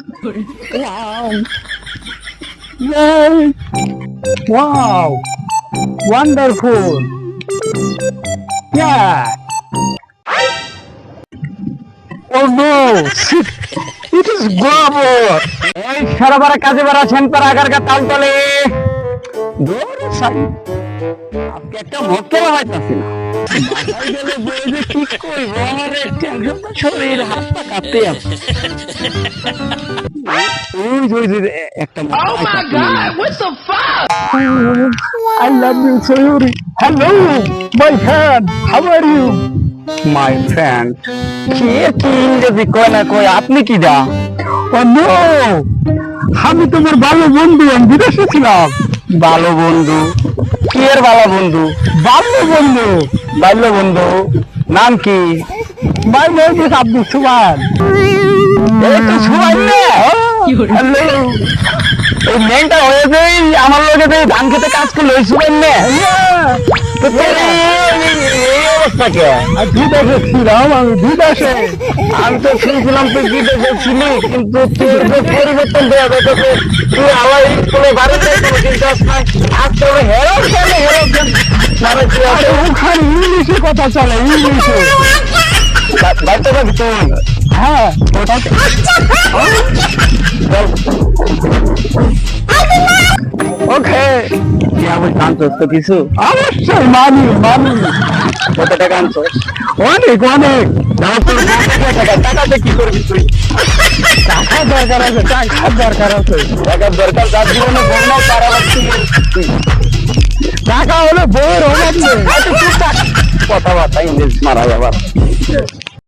Wow. Yay. Wow. Wonderful. Yeah. Oh no. It is Gobor. এই সারাবার কাজে বেড়াচ্ছেন পার আগারগা তালতলে দৌড় সাই আপনি একটা মত কেন হইতাছি না বাসায় গেলে বই যে কি কইব আমারে টেনশন তো শরীর হাত পা কাঁপতে আছে ওই যে একটা মত Oh my god what the fuck I love you Sayuri hello my friend how are you my friend কি ইংরেজি কয় না কয় আপনি কি দা ও নো আমি তোমার ভালো বন্ধু আমি বিদেশে ছিলাম ভালো বন্ধু কি এর ভালো বন্ধু বাল্য বন্ধু নাম কি মাই নেম ইজ আব্দুল সুবহান এই তো সুবহান না হ্যালো এই মেনটা হয়ে যাই আমার লগে যে ধান খেতে কাজ করলো ওই সুবহান না তো বিদেশে ছিলাম আমি বিদেশে আমি তো শুনছিলাম তুই বিদেশে ছিলি কিন্তু তোর যে পরিবর্তন দেওয়া যাচ্ছে তুই আমার স্কুলে বাড়ি যাইতে কিন্তু আজকে হেরো মানে তুই ওখানে ইংলিশে কথা চলে ইংলিশে বাড়তে পারবি তুই হ্যাঁ ওটা ওকে তুই আমার জানতো তো কিছু অবশ্যই মানি কত টাকা আনছো অনেক টাকাতে কি করবি তুই টাকার দরকার আছে টাকার দরকার যার জীবনে বই নাই তার আবার টাকা হলে বইয়ের অভাব নেই কথাবার্তা ইংলিশ মারা যাবার